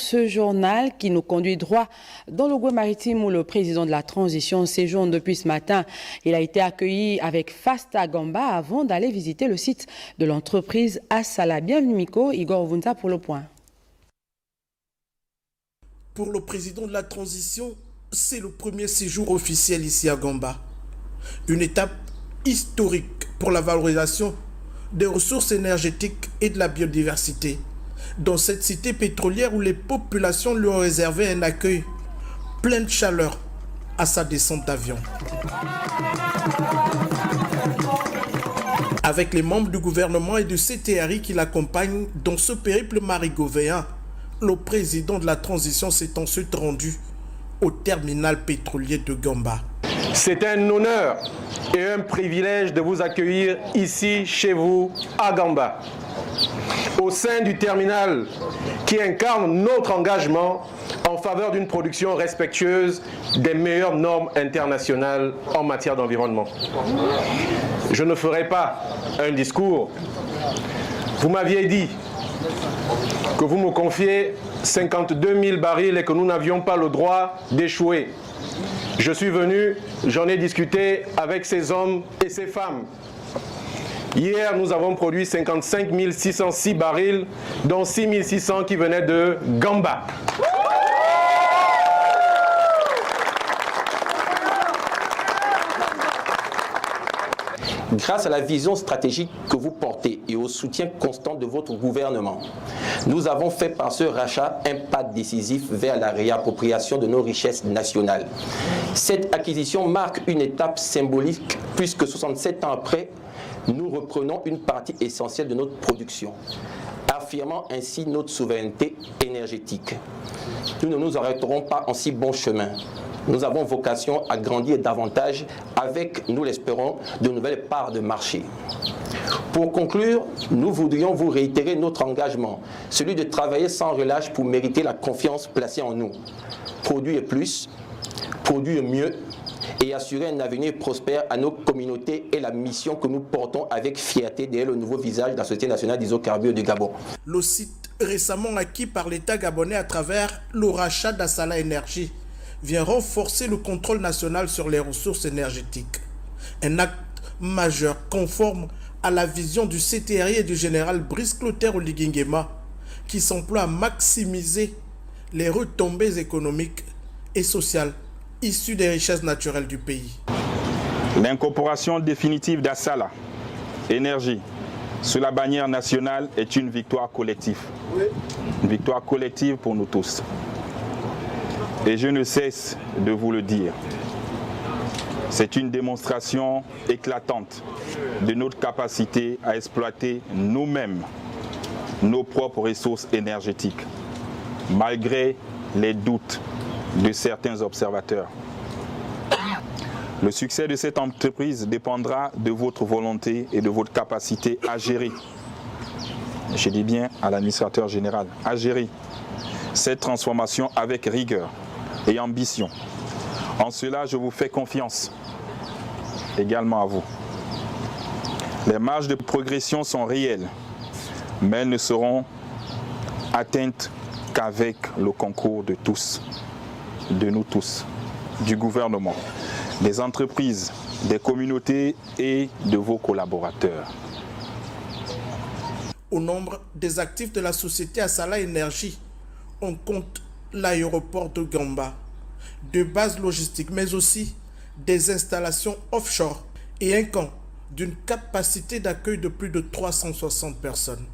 ce journal qui nous conduit droit dans le Goué maritime où le président de la transition séjourne depuis ce matin. Il a été accueilli avec faste à Gamba avant d'aller visiter le site de l'entreprise Assala. Bienvenue Miko, Igor Vunta pour le point. Pour le président de la transition, c'est le premier séjour officiel ici à Gamba. Une étape historique pour la valorisation des ressources énergétiques et de la biodiversité. Dans cette cité pétrolière où les populations lui ont réservé un accueil plein de chaleur à sa descente d'avion. Avec les membres du gouvernement et du CTRI qui l'accompagnent dans ce périple marigovéen, le président de la transition s'est ensuite rendu au terminal pétrolier de Gamba. C'est un honneur et un privilège de vous accueillir ici, chez vous, à Gamba, au sein du terminal qui incarne notre engagement en faveur d'une production respectueuse des meilleures normes internationales en matière d'environnement. Je ne ferai pas un discours. Vous m'aviez dit que vous me confiez 52 000 barils et que nous n'avions pas le droit d'échouer. Je suis venu, j'en ai discuté avec ces hommes et ces femmes. Hier, nous avons produit 55 606 barils, dont 6 600 qui venaient de Gamba. Grâce à la vision stratégique que vous portez et au soutien constant de votre gouvernement, nous avons fait par ce rachat un pas décisif vers la réappropriation de nos richesses nationales. Cette acquisition marque une étape symbolique puisque 67 ans après, nous reprenons une partie essentielle de notre production, affirmant ainsi notre souveraineté énergétique. Nous ne nous arrêterons pas en si bon chemin. Nous avons vocation à grandir davantage avec, nous l'espérons, de nouvelles parts de marché. Pour conclure, nous voudrions vous réitérer notre engagement, celui de travailler sans relâche pour mériter la confiance placée en nous. Produire plus, produire mieux et assurer un avenir prospère à nos communautés est la mission que nous portons avec fierté derrière le nouveau visage de la Société nationale d'hydrocarbures du Gabon. Le site récemment acquis par l'État gabonais à travers le rachat d'Assala Énergie vient renforcer le contrôle national sur les ressources énergétiques. Un acte majeur conforme à la vision du CTRI et du général Brice Clotaire Oligingema qui s'emploie à maximiser les retombées économiques et sociales issues des richesses naturelles du pays. L'incorporation définitive d'Assala Énergie sous la bannière nationale est une victoire collective. Une victoire collective pour nous tous. Et je ne cesse de vous le dire. C'est une démonstration éclatante de notre capacité à exploiter nous-mêmes nos propres ressources énergétiques, malgré les doutes de certains observateurs. Le succès de cette entreprise dépendra de votre volonté et de votre capacité à gérer, je dis bien à l'administrateur général, à gérer cette transformation avec rigueur et ambition. En cela, je vous fais confiance, également à vous. Les marges de progression sont réelles, mais elles ne seront atteintes qu'avec le concours de tous, de nous tous, du gouvernement, des entreprises, des communautés et de vos collaborateurs. Au nombre des actifs de la société Assala Énergie, on compte l'aéroport de Gamba, de bases logistiques, mais aussi des installations offshore et un camp d'une capacité d'accueil de plus de 360 personnes.